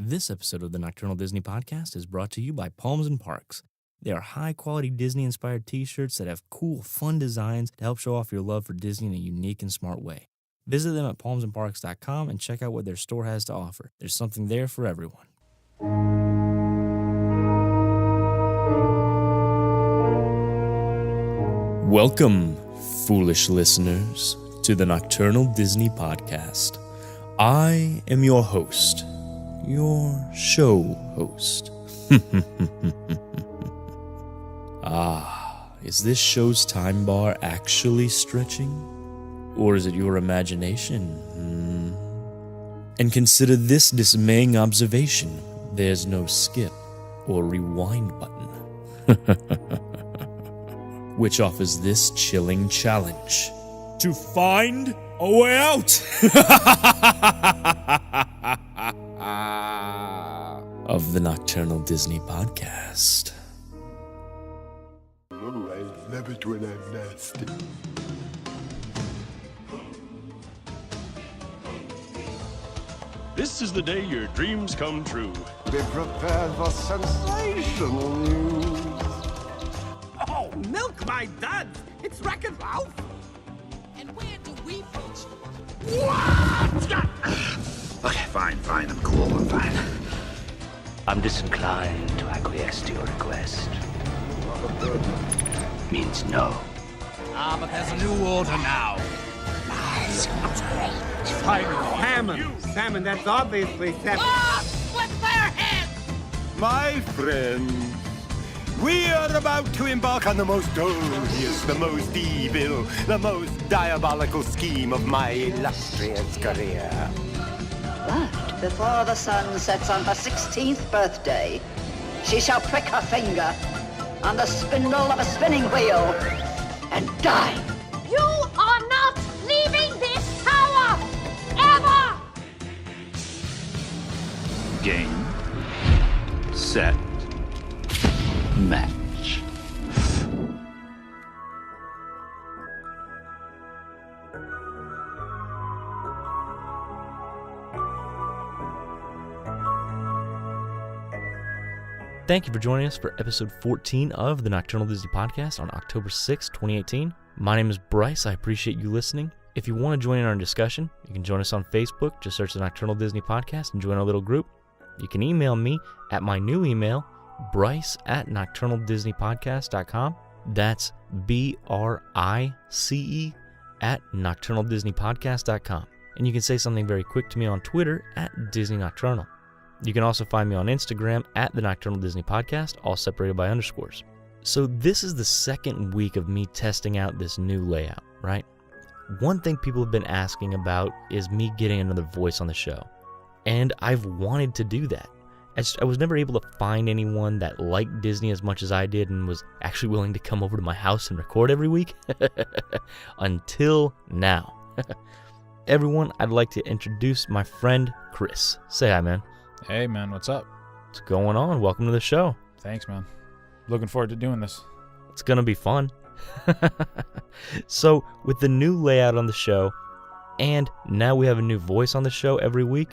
This episode of the Nocturnal Disney Podcast is brought to you by Palms and Parks. They are high-quality Disney-inspired t-shirts that have cool, fun designs to help show off your love for Disney in a unique and smart way. Visit them at palmsandparks.com and check out what their store has to offer. There's something there for everyone. Welcome, foolish listeners, to the Nocturnal Disney Podcast. I am your host, your show host. Is this show's time bar actually stretching? Or is it your imagination? And consider this dismaying observation. There's no skip or rewind button. Which offers this chilling challenge. To find a way out! Of the Nocturnal Disney Podcast. Oh, I love it when I'm nasty. This is the day your dreams come true. Be prepared for sensational news. Oh, milk my duds! It's Wreck-It Ralph! And where do we put What? Okay, fine, I'm cool, I'm fine. I'm disinclined to acquiesce to your request. Means no. But there's a new order now. Salmon, that's obviously salmon. with their heads? My friends, we are about to embark on the most odious, the most evil, the most diabolical scheme of my illustrious career. But before the sun sets on her 16th birthday, she shall prick her finger on the spindle of a spinning wheel and die. You are not leaving this tower! Ever! Game, set, match. Thank you for joining us for episode 14 of the Nocturnal Disney Podcast on October 6, 2018. My name is Bryce. I appreciate you listening. If you want to join in our discussion, you can join us on Facebook. Just search the Nocturnal Disney Podcast and join our little group. You can email me at my new email, bryce@nocturnaldisneypodcast.com. That's BRICE @nocturnaldisneypodcast.com. And you can say something very quick to me on Twitter @DisneyNocturnal. You can also find me on Instagram @The Nocturnal Disney Podcast, all separated by underscores. So this is the second week of me testing out this new layout, right? One thing people have been asking about is me getting another voice on the show. And I've wanted to do that. I was never able to find anyone that liked Disney as much as I did and was actually willing to come over to my house and record every week. Until now. Everyone, I'd like to introduce my friend Chris. Say hi, man. Hey, man, what's up? What's going on? Welcome to the show. Thanks, man. Looking forward to doing this. It's going to be fun. So, with the new layout on the show, and now we have a new voice on the show every week,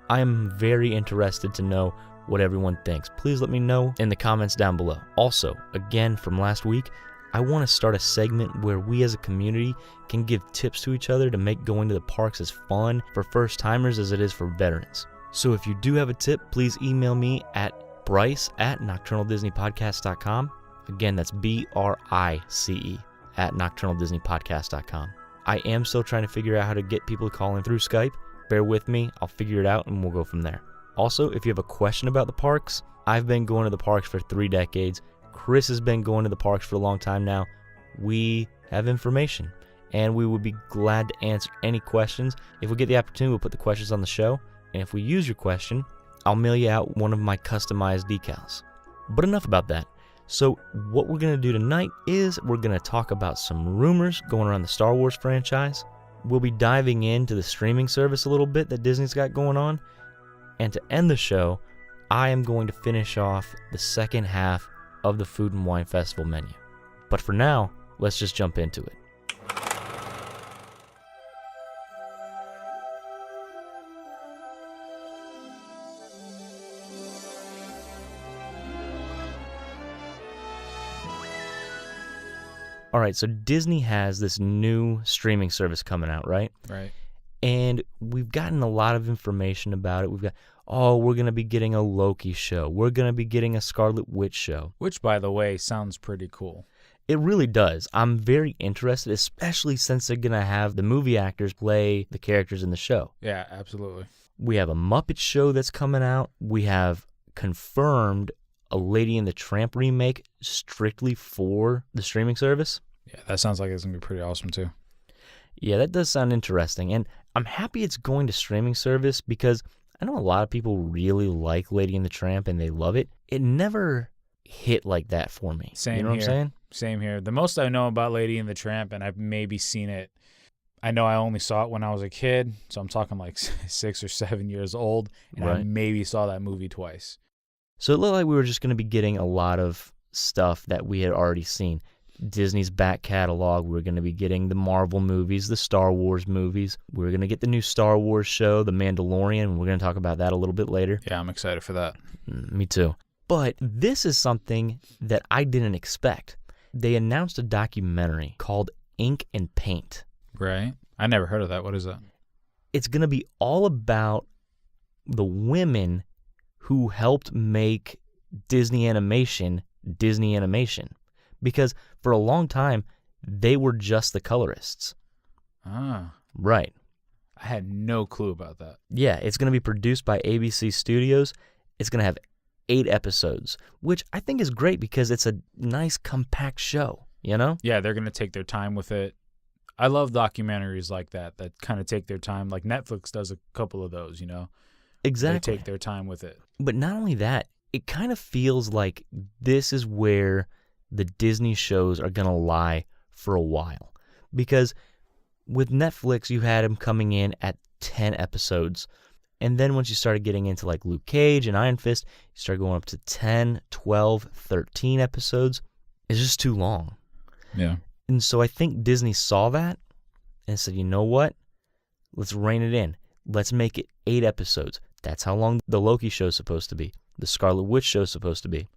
I am very interested to know what everyone thinks. Please let me know in the comments down below. Also, again, from last week, I want to start a segment where we as a community can give tips to each other to make going to the parks as fun for first-timers as it is for veterans. So if you do have a tip, please email me at bryce@nocturnaldisneypodcast.com. Again, that's BRICE @nocturnaldisneypodcast.com. I am still trying to figure out how to get people to call in through Skype. Bear with me, I'll figure it out and we'll go from there. Also, if you have a question about the parks, I've been going to the parks for 3 decades. Chris has been going to the parks for a long time now. We have information and we would be glad to answer any questions. If we get the opportunity, we'll put the questions on the show. And if we use your question, I'll mail you out one of my customized decals. But enough about that. So what we're going to do tonight is we're going to talk about some rumors going around the Star Wars franchise. We'll be diving into the streaming service a little bit that Disney's got going on. And to end the show, I am going to finish off the second half of the Food and Wine Festival menu. But for now, let's just jump into it. All right, so Disney has this new streaming service coming out, right? Right. And we've gotten a lot of information about it. We've got, we're going to be getting a Loki show. We're going to be getting a Scarlet Witch show. Which, by the way, sounds pretty cool. It really does. I'm very interested, especially since they're going to have the movie actors play the characters in the show. Yeah, absolutely. We have a Muppet show that's coming out. We have confirmed a Lady and the Tramp remake strictly for the streaming service. Yeah, that sounds like it's going to be pretty awesome, too. Yeah, that does sound interesting. And I'm happy it's going to streaming service because I know a lot of people really like Lady and the Tramp and they love it. It never hit like that for me. Same you know here. What I'm saying? Same here. The most I know about Lady and the Tramp, and I've maybe seen it, I know I only saw it when I was a kid, so I'm talking like 6 or 7 years old, and I maybe saw that movie twice. So it looked like we were just going to be getting a lot of stuff that we had already seen. Disney's back catalog. We were going to be getting the Marvel movies, the Star Wars movies. We were going to get the new Star Wars show, The Mandalorian, and we're going to talk about that a little bit later. Yeah, I'm excited for that. Me too. But this is something that I didn't expect. They announced a documentary called Ink and Paint. Right. I never heard of that. What is that? It's going to be all about the women who helped make Disney Animation. Because for a long time, they were just the colorists. Ah. Right. I had no clue about that. Yeah, it's going to be produced by ABC Studios. It's going to have 8 episodes, which I think is great because it's a nice compact show, you know? Yeah, they're going to take their time with it. I love documentaries like that kind of take their time. Like Netflix does a couple of those, you know? Exactly. They take their time with it. But not only that, it kind of feels like this is where the Disney shows are going to lie for a while. Because with Netflix, you had them coming in at 10 episodes. And then once you started getting into like Luke Cage and Iron Fist, you started going up to 10, 12, 13 episodes. It's just too long. Yeah. And so I think Disney saw that and said, you know what? Let's rein it in. Let's make it 8 episodes. That's how long the Loki show is supposed to be. The Scarlet Witch show is supposed to be.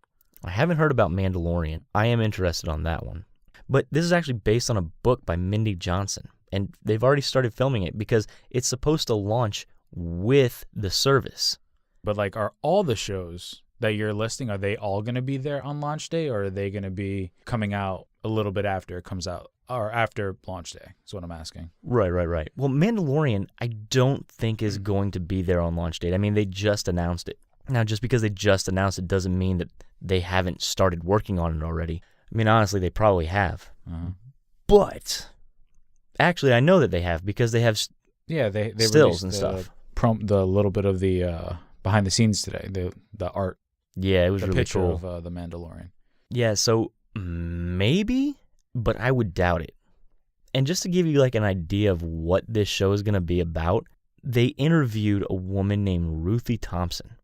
I haven't heard about Mandalorian. I am interested on that one. But this is actually based on a book by Mindy Johnson. And they've already started filming it because it's supposed to launch with the service. But like, are all the shows that you're listing, are they all going to be there on launch day, or are they going to be coming out a little bit after it comes out, or after launch day? That's what I'm asking. Right. Well, Mandalorian, I don't think is going to be there on launch date. I mean, they just announced it. Now, just because they just announced it doesn't mean that they haven't started working on it already. I mean, honestly, they probably have. Uh-huh. But actually, I know that they have because they have they stills and stuff. The little bit of the behind the scenes today, the art. Yeah, it was really picture cool. of the Mandalorian. Yeah, so maybe, but I would doubt it. And just to give you like an idea of what this show is going to be about, they interviewed a woman named Ruthie Thompson.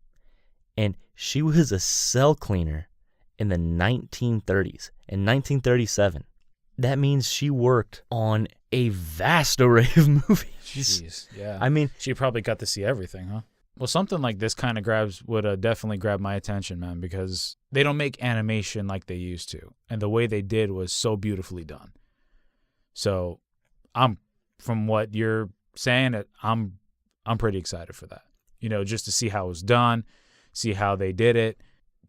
And she was a cell cleaner in the 1930s, in 1937. That means she worked on a vast array of movies. Jeez, yeah. I mean, she probably got to see everything, huh? Well, something like this kind of would definitely grab my attention, man, because they don't make animation like they used to. And the way they did was so beautifully done. So from what you're saying, I'm pretty excited for that. You know, just to see how it was done, see how they did it,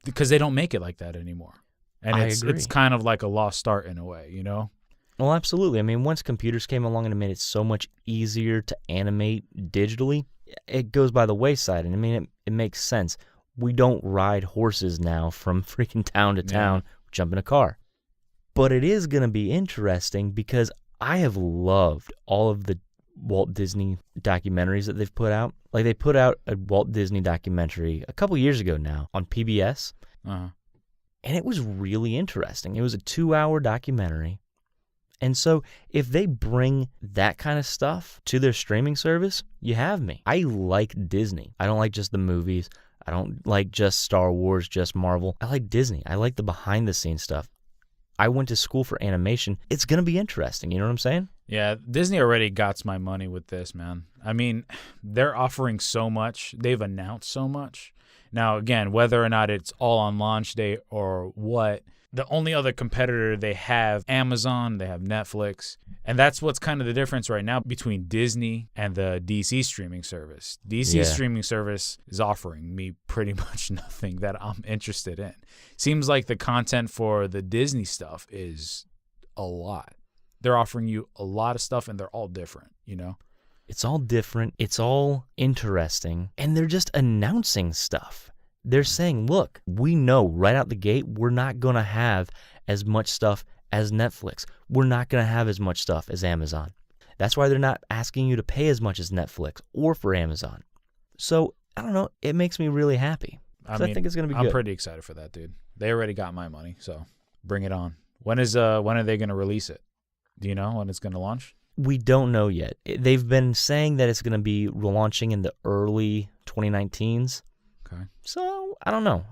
because they don't make it like that anymore. And it's kind of like a lost art in a way, you know? Well, absolutely. I mean, once computers came along and it made it so much easier to animate digitally, it goes by the wayside. And I mean, it makes sense. We don't ride horses now from freaking town to town, jump in a car. But it is going to be interesting because I have loved all of the Walt Disney documentaries that they've put out. Like, they put out a Walt Disney documentary a couple years ago now on PBS. Uh-huh. And it was really interesting. It was a 2-hour documentary. And so if they bring that kind of stuff to their streaming service, you have me. I like Disney. I don't like just the movies. I don't like just Star Wars, just Marvel. I like Disney. I like the behind-the-scenes stuff. I went to school for animation. It's going to be interesting. You know what I'm saying? Yeah, Disney already got my money with this, man. I mean, they're offering so much. They've announced so much. Now, again, whether or not it's all on launch day or what, the only other competitor they have Amazon, they have Netflix, and that's what's kind of the difference right now between Disney and the DC streaming service. DC streaming service is offering me pretty much nothing that I'm interested in. Seems like the content for the Disney stuff is a lot. They're offering you a lot of stuff, and they're all different, you know? It's all different. It's all interesting. And they're just announcing stuff. They're saying, look, we know right out the gate we're not going to have as much stuff as Netflix. We're not going to have as much stuff as Amazon. That's why they're not asking you to pay as much as Netflix or for Amazon. So, I don't know. It makes me really happy. I think it's going to be good. I'm pretty excited for that, dude. They already got my money, so bring it on. When are they going to release it? Do you know when it's going to launch? We don't know yet. They've been saying that it's going to be launching in the early 2019s. Okay. So, I don't know.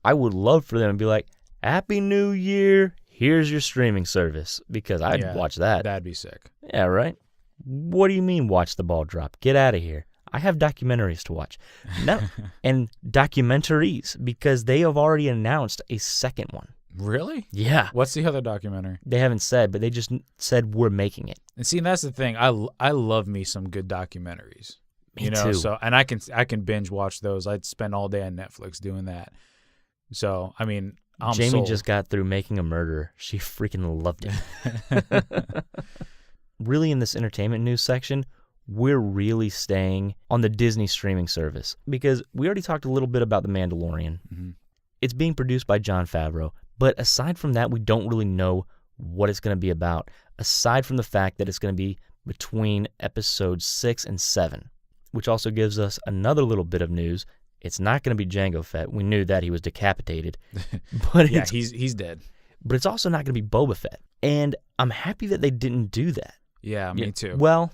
I would love for them to be like, Happy New Year, here's your streaming service, because I'd watch that. That'd be sick. Yeah, right? What do you mean watch the ball drop? Get out of here. I have documentaries to watch. No, and documentaries, because they have already announced a second one. Really? Yeah. What's the other documentary? They haven't said, but they just said we're making it. And see, that's the thing. I love me some good documentaries. Me too. So, and I can binge watch those. I'd spend all day on Netflix doing that. So, I mean, I'm Jamie sold. just got through Making a Murderer. She freaking loved it. Really, in this entertainment news section, we're really staying on the Disney streaming service, because we already talked a little bit about The Mandalorian. Mm-hmm. It's being produced by Jon Favreau, but aside from that, we don't really know what it's going to be about, aside from the fact that it's going to be between episodes 6 and 7, which also gives us another little bit of news. It's not going to be Jango Fett. We knew that he was decapitated. But yeah, he's dead. But it's also not going to be Boba Fett. And I'm happy that they didn't do that. Yeah, me too. Well,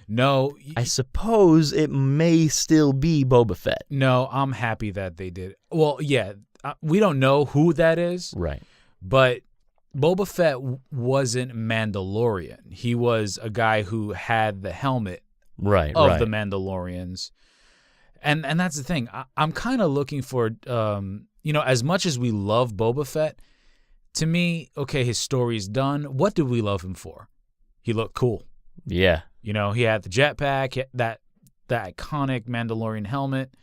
no. I suppose it may still be Boba Fett. No, I'm happy that they did. Well, yeah, we don't know who that is. Right. But Boba Fett wasn't Mandalorian. He was a guy who had the helmet of the Mandalorians. And that's the thing. I'm kind of looking for, as much as we love Boba Fett, to me, okay, his story's done. What did we love him for? He looked cool. Yeah. He had the jetpack, that iconic Mandalorian helmet.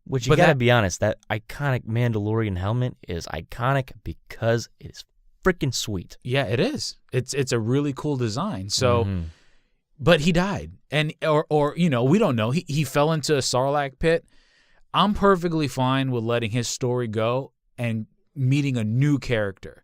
Which you got to be honest, that iconic Mandalorian helmet is iconic because it is freaking sweet. Yeah, it is. It's a really cool design. So, but he died, and or we don't know. He fell into a Sarlacc pit. I'm perfectly fine with letting his story go and meeting a new character.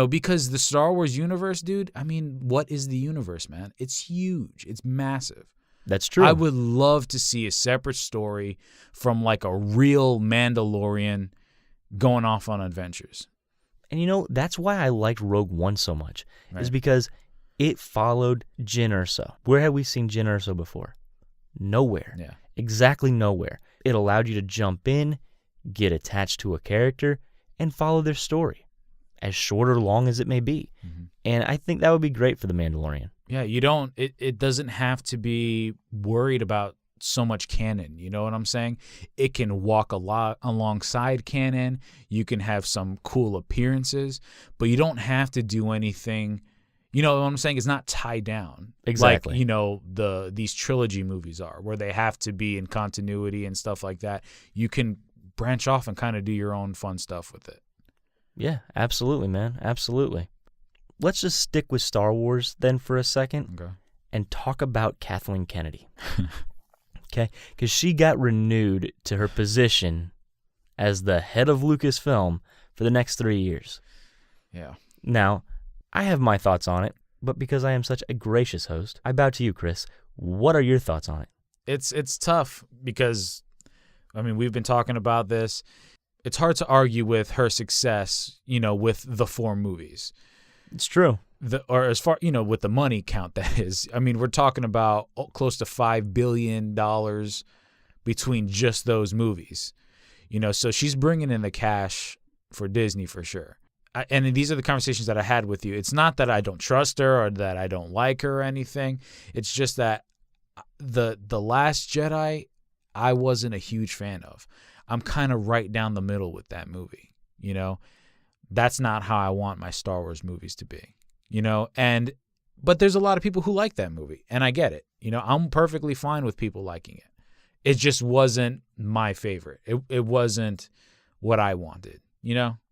Because the Star Wars universe, dude, I mean, what is the universe, man? It's huge. It's massive. That's true. I would love to see a separate story from like a real Mandalorian going off on adventures. And that's why I liked Rogue One so much, is because it followed Jyn Erso. Where have we seen Jyn Erso before? Nowhere. Yeah. Exactly nowhere. It allowed you to jump in, get attached to a character, and follow their story, as short or long as it may be. Mm-hmm. And I think that would be great for The Mandalorian. Yeah, it doesn't have to be worried about so much canon. You know what I'm saying? It can walk a lot alongside canon. You can have some cool appearances, but you don't have to do anything. You know what I'm saying? It's not tied down. Exactly. Like, these trilogy movies are, where they have to be in continuity and stuff like that. You can branch off and kind of do your own fun stuff with it. Yeah, absolutely, man. Absolutely. Let's just stick with Star Wars then for a second and talk about Kathleen Kennedy. Okay? Because she got renewed to her position as the head of Lucasfilm for the next 3 years. Yeah. Now, I have my thoughts on it, but because I am such a gracious host, I bow to you, Chris. What are your thoughts on it? It's tough because, I mean, we've been talking about this. It's hard to argue with her success, with the 4 movies. It's true. Or as far, with the money count, that is. I mean, we're talking about close to $5 billion between just those movies. So she's bringing in the cash for Disney for sure. And these are the conversations that I had with you. It's not that I don't trust her or that I don't like her or anything. It's just that the Last Jedi, I wasn't a huge fan of. I'm kind of right down the middle with that movie, that's not how I want my Star Wars movies to be, but there's a lot of people who like that movie, and I get it. I'm perfectly fine with people liking it. It just wasn't my favorite. It wasn't what I wanted,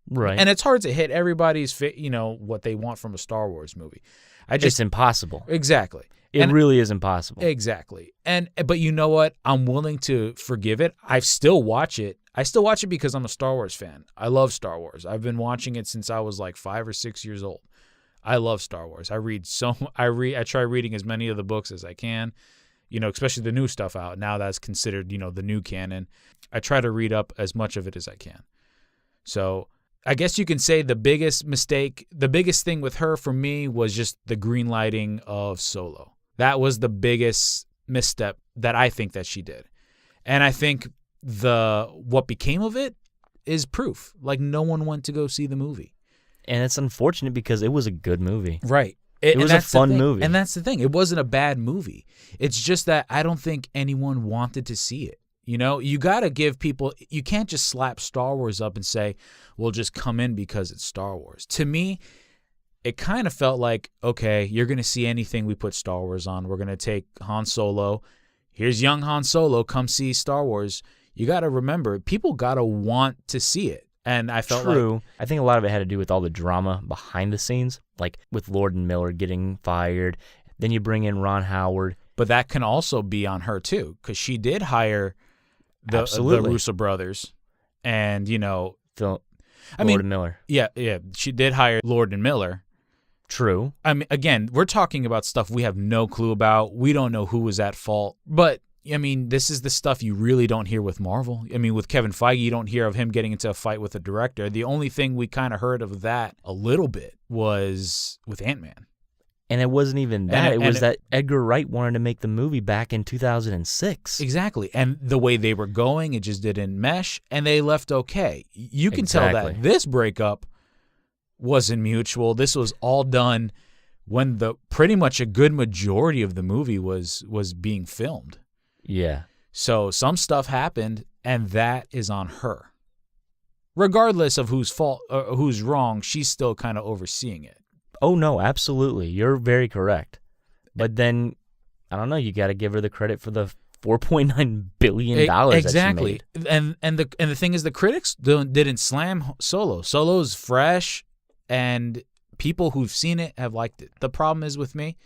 Right. And it's hard to hit everybody's what they want from a Star Wars movie. It's impossible. Exactly. It really is impossible. Exactly. But you know what? I'm willing to forgive it. I still watch it. I still watch it because I'm a Star Wars fan. I love Star Wars. I've been watching it since I was like 5 or 6 years old. I love Star Wars. I try reading as many of the books as I can, especially the new stuff out. Now that's considered, the new canon. I try to read up as much of it as I can. So I guess you can say the biggest thing with her for me was just the green lighting of Solo. That was the biggest misstep that I think that she did. And I think what became of it is proof. Like, no one went to go see the movie. And it's unfortunate because it was a good movie. Right. It was a fun movie. And that's the thing. It wasn't a bad movie. It's just that I don't think anyone wanted to see it. You got to give people, you can't just slap Star Wars up and say, well, just come in because it's Star Wars. To me, it kind of felt like, okay, you're going to see anything we put Star Wars on. We're going to take Han Solo. Here's young Han Solo. Come see Star Wars. You got to remember, people got to want to see it. And I felt True. I think a lot of it had to do with all the drama behind the scenes, like with Lord and Miller getting fired. Then you bring in Ron Howard. But that can also be on her, too, because she did hire the Russo brothers and, Lord and Miller. Yeah, she did hire Lord and Miller. True. I mean, again, we're talking about stuff we have no clue about. We don't know who was at fault. But, I mean, this is the stuff you really don't hear with Marvel. I mean, with Kevin Feige, you don't hear of him getting into a fight with a director. The only thing we kind of heard of that a little bit was with Ant-Man. And it wasn't even that. It was that Edgar Wright wanted to make the movie back in 2006. Exactly. And the way they were going, it just didn't mesh, and they left okay. You can tell that this breakup wasn't mutual. This was all done when pretty much a good majority of the movie was being filmed. Yeah. So some stuff happened, and that is on her. Regardless of whose fault or who's wrong, she's still kind of overseeing it. Oh, no, absolutely. You're very correct. But then, I don't know, you got to give her the credit for the $4.9 billion exactly. that she made. And the thing is, the critics didn't slam Solo. Solo's fresh, and people who've seen it have liked it. The problem is with me,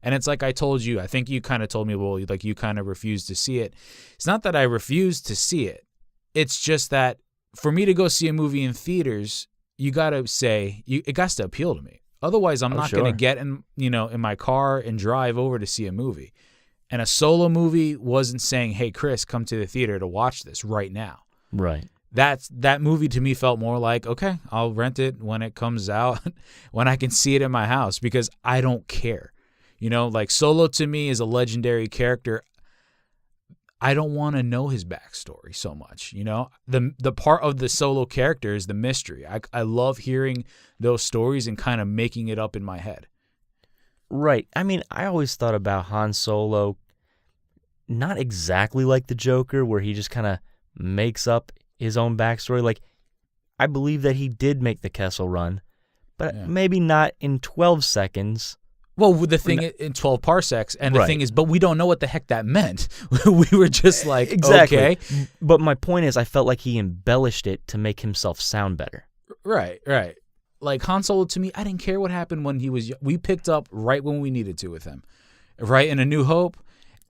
and it's like I told you, I think you kind of told me, well, like you kind of refused to see it. It's not that I refused to see it. It's just that for me to go see a movie in theaters, you got to say, it got to appeal to me. Otherwise, I'm not going to get in my car and drive over to see a movie. And a Solo movie wasn't saying, hey, Chris, come to the theater to watch this right now. Right. That movie to me felt more like, okay, I'll rent it when it comes out, when I can see it in my house, because I don't care. Like Solo to me is a legendary character. I don't want to know his backstory so much. The part of the Solo character is the mystery. I love hearing those stories and kind of making it up in my head. Right. I mean, I always thought about Han Solo not exactly like the Joker, where he just kind of makes up his own backstory. Like, I believe that he did make the Kessel Run, but maybe not in 12 seconds. Well, the thing in 12 parsecs, and the thing is, but we don't know what the heck that meant. We were just like, exactly. Okay. But my point is, I felt like he embellished it to make himself sound better. Right. Like Han Solo, to me, I didn't care what happened when he was. We picked up right when we needed to with him, right in A New Hope,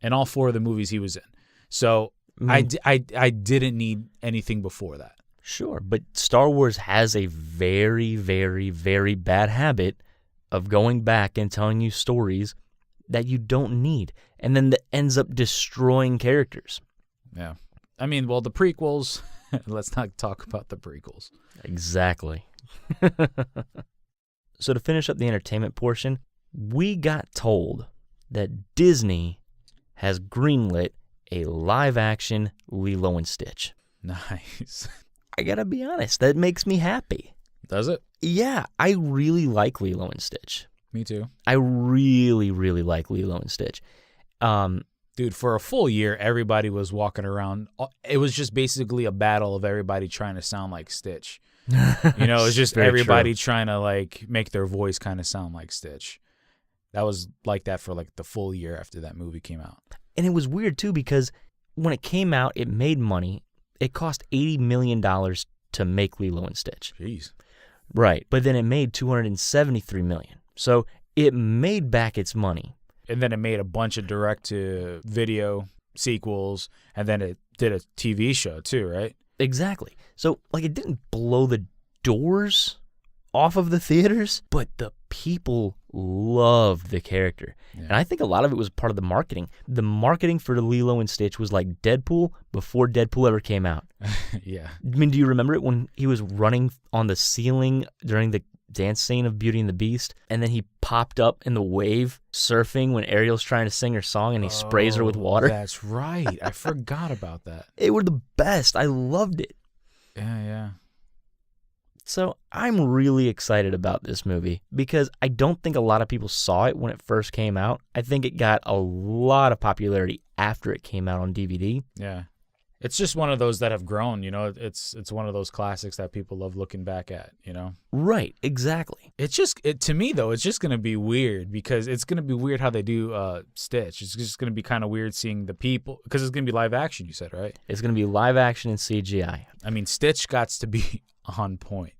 and all 4 of the movies he was in. So I didn't need anything before that. Sure, but Star Wars has a very, very, very bad habit of going back and telling you stories that you don't need, and then that ends up destroying characters. Yeah. I mean, well, the prequels, let's not talk about the prequels. Exactly. So to finish up the entertainment portion, we got told that Disney has greenlit a live-action Lilo and Stitch. Nice. I gotta be honest, that makes me happy. Does it? Yeah, I really like Lilo and Stitch. Me too. I really, really like Lilo and Stitch. Dude, for a full year, everybody was walking around. It was just basically a battle of everybody trying to sound like Stitch. You know, it's just Very everybody true. trying to like make their voice kind of sound like Stitch. That was like that for like the full year after that movie came out. And it was weird too because when it came out, it made money. It cost $80 million to make Lilo and Stitch. Jeez. Right, but then it made $273 million. So it made back its money. And then it made a bunch of direct-to-video sequels, and then it did a TV show too, right? Exactly. So, like, it didn't blow the doors off of the theaters, but the people loved the character. Yeah. And I think a lot of it was part of the marketing. The marketing for Lilo and Stitch was like Deadpool before Deadpool ever came out. Yeah. I mean, do you remember it when he was running on the ceiling during the dance scene of Beauty and the Beast, and then he popped up in the wave surfing when Ariel's trying to sing her song and he sprays her with water? That's right. I forgot about that. It were the best. I loved it. Yeah. So I'm really excited about this movie because I don't think a lot of people saw it when it first came out. I think it got a lot of popularity after it came out on DVD. Yeah. It's just one of those that have grown, you know. It's one of those classics that people love looking back at, you know. Right, exactly. To me though, it's just gonna be weird because it's gonna be weird how they do Stitch. It's just gonna be kind of weird seeing the people because it's gonna be live action. You said, right? It's going to be live action and CGI. I mean, Stitch got to be on point.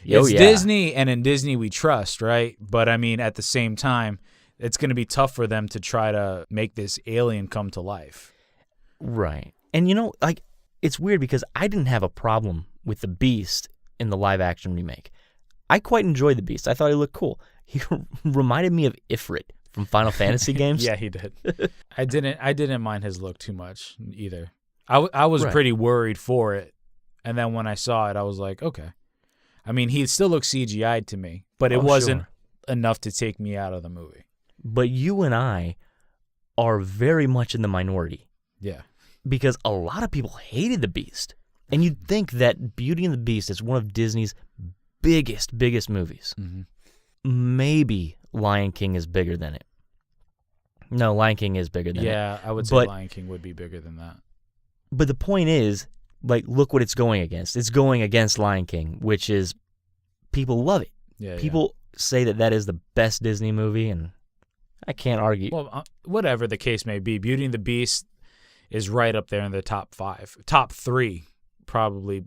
Oh, It's yeah. Disney, and in Disney we trust, right? But I mean, at the same time, it's gonna be tough for them to try to make this alien come to life. Right. And you know, like, it's weird because I didn't have a problem with the Beast in the live action remake. I quite enjoyed the Beast. I thought he looked cool. He reminded me of Ifrit from Final Fantasy games. Yeah, he did. I didn't mind his look too much either. I was pretty worried for it, and then when I saw it, I was like, okay. I mean, he still looks CGI'd to me, but it wasn't enough to take me out of the movie. But you and I are very much in the minority. Yeah. Because a lot of people hated the Beast. And you'd think that Beauty and the Beast is one of Disney's biggest movies. Mm-hmm. Maybe Lion King is bigger than it. No, Lion King is bigger than it. Yeah, I would say Lion King would be bigger than that. But the point is, like, look what it's going against. It's going against Lion King, which is people love it. Yeah, people say that is the best Disney movie, and I can't argue. Well, whatever the case may be, Beauty and the Beast is right up there in the top 3, probably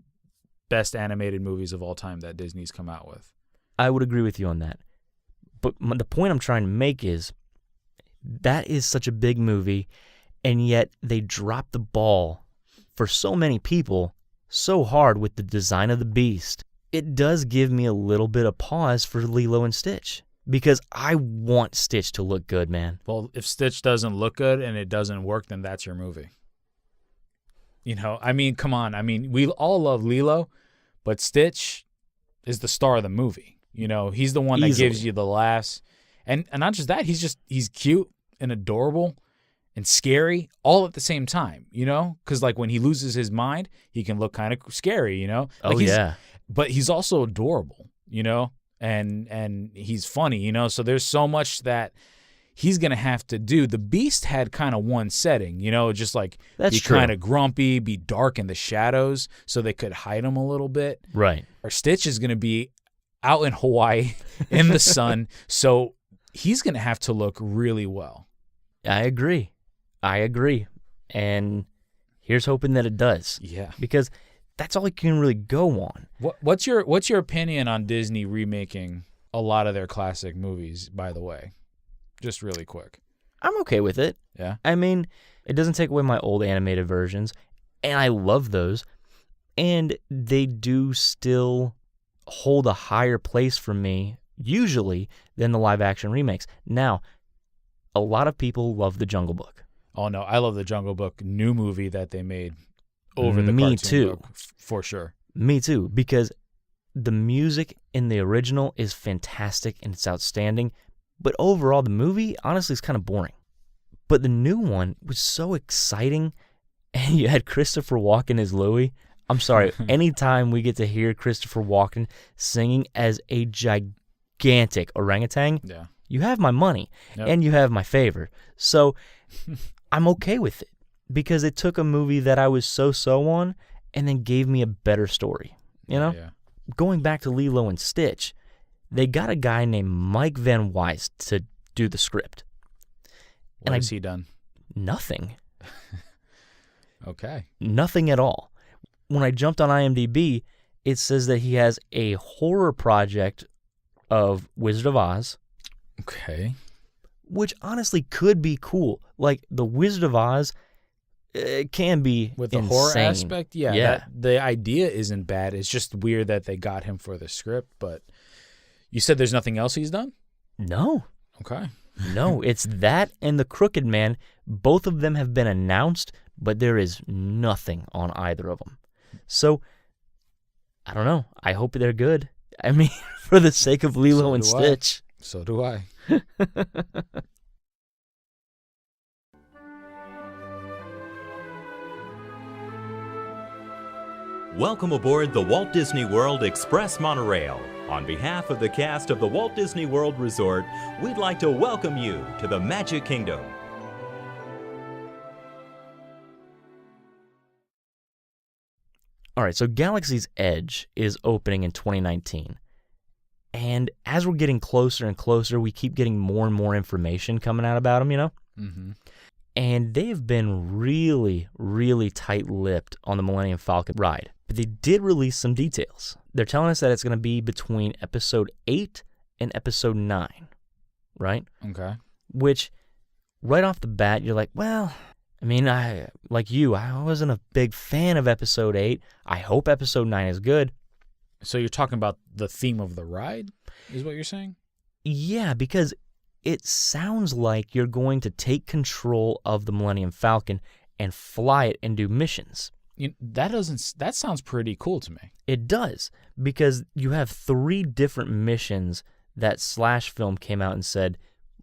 best animated movies of all time that Disney's come out with. I would agree with you on that. But the point I'm trying to make is that is such a big movie, and yet they dropped the ball for so many people so hard with the design of the Beast. It does give me a little bit of pause for Lilo and Stitch because I want Stitch to look good, man. Well, if Stitch doesn't look good and it doesn't work, then that's your movie. You know, I mean, come on. I mean, we all love Lilo, but Stitch is the star of the movie. You know, he's the one that gives you the laughs. And not just that, he's cute and adorable and scary all at the same time, you know? Because, like, when he loses his mind, he can look kind of scary, you know? Like, yeah. But he's also adorable, you know? And he's funny, you know? So there's so much that he's going to have to do. The Beast had kind of one setting, you know? Just, like, That's be true. kind of grumpy, be dark in the shadows so they could hide him a little bit. Right. Or Stitch is going to be out in Hawaii in the sun, so he's going to have to look really well. I agree. And here's hoping that it does. Yeah. Because that's all it can really go on. What's your opinion on Disney remaking a lot of their classic movies, by the way? Just really quick. I'm okay with it. Yeah. I mean, it doesn't take away my old animated versions, and I love those. And they do still hold a higher place for me, usually, than the live-action remakes. Now, a lot of people love The Jungle Book. Oh, no. I love the Jungle Book new movie that they made over the Me cartoon too. book, for sure. Me too, because the music in the original is fantastic and it's outstanding, but overall the movie, honestly, is kind of boring. But the new one was so exciting, and you had Christopher Walken as Louie. I'm sorry, anytime we get to hear Christopher Walken singing as a gigantic orangutan, Yeah. you have my money, Yep. and you have my favor. So I'm okay with it, because it took a movie that I was so on and then gave me a better story, you know? Yeah. going back to Lilo and Stitch, they got a guy named Mike Van Weiss to do the script. What has he done? Nothing. Okay. Nothing at all. When I jumped on IMDb, it says that he has a horror project of Wizard of Oz. Okay. Which honestly could be cool. Like, the Wizard of Oz, it can be with the insane. horror aspect. Yeah. The idea isn't bad. It's just weird that they got him for the script. But you said there's nothing else he's done? No. Okay. No, it's that and The Crooked Man. Both of them have been announced, but there is nothing on either of them. So, I don't know. I hope they're good. I mean, for the sake of Lilo and Stitch. So do I. Welcome aboard the Walt Disney World Express Monorail. On behalf of the cast of the Walt Disney World Resort, we'd like to welcome you to the Magic Kingdom. All right, so Galaxy's Edge is opening in 2019. And as we're getting closer and closer, we keep getting more and more information coming out about them, you know? Mm-hmm. And they've been really, really tight-lipped on the Millennium Falcon ride. But they did release some details. They're telling us that it's going to be between Episode 8 and Episode 9, right? Okay. Which, right off the bat, you're like, well, I mean, I wasn't a big fan of Episode 8. I hope Episode 9 is good. So you're talking about the theme of the ride, is what you're saying? Yeah, because it sounds like you're going to take control of the Millennium Falcon and fly it and do missions. That sounds pretty cool to me. It does, because you have 3 different missions that Slash Film came out and said,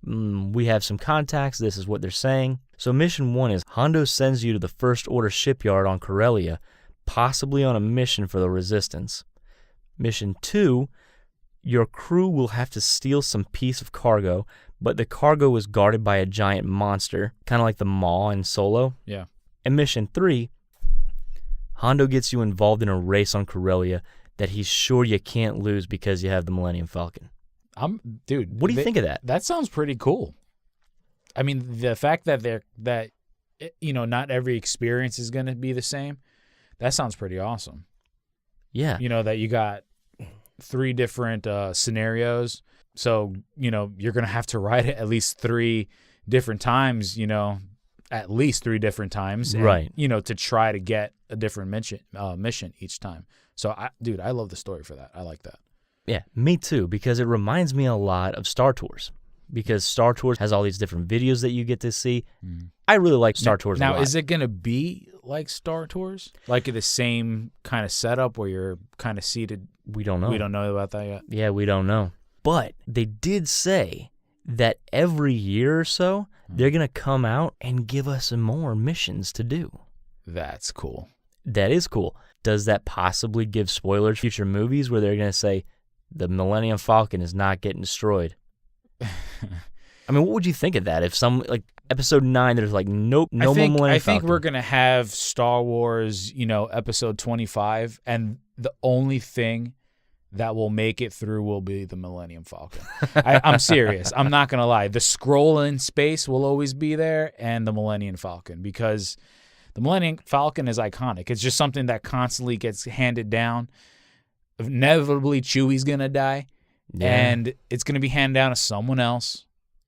we have some contacts, this is what they're saying. So mission 1 is Hondo sends you to the First Order shipyard on Corellia, possibly on a mission for the Resistance. Mission 2, your crew will have to steal some piece of cargo, but the cargo is guarded by a giant monster, kind of like the Maw in Solo. Yeah. And Mission 3, Hondo gets you involved in a race on Corellia that he's sure you can't lose because you have the Millennium Falcon. Dude, what do you think of that? That sounds pretty cool. I mean, the fact that not every experience is going to be the same, that sounds pretty awesome. Yeah. That you got 3 different scenarios. So, you're going to have to ride it at least 3 different times, at least 3 different times. And, right. To try to get a different mission each time. So, I love the story for that. I like that. Yeah, me too, because it reminds me a lot of Star Tours. Because Star Tours has all these different videos that you get to see. I really like Star Tours a lot. Now, is it going to be like Star Tours? Like the same kind of setup where you're kind of seated? We don't know. We don't know about that yet? Yeah, we don't know. But they did say that every year or so, they're going to come out and give us some more missions to do. That's cool. That is cool. Does that possibly give spoilers for future movies where they're going to say, the Millennium Falcon is not getting destroyed? I mean, what would you think of that? If Episode 9, there's nope, no more Millennium Falcon. I think we're going to have Star Wars, Episode 25, and the only thing that will make it through will be the Millennium Falcon. I'm serious. I'm not going to lie. The scroll in space will always be there, and the Millennium Falcon, because the Millennium Falcon is iconic. It's just something that constantly gets handed down. Inevitably, Chewie's going to die. Yeah. And it's going to be handed down to someone else.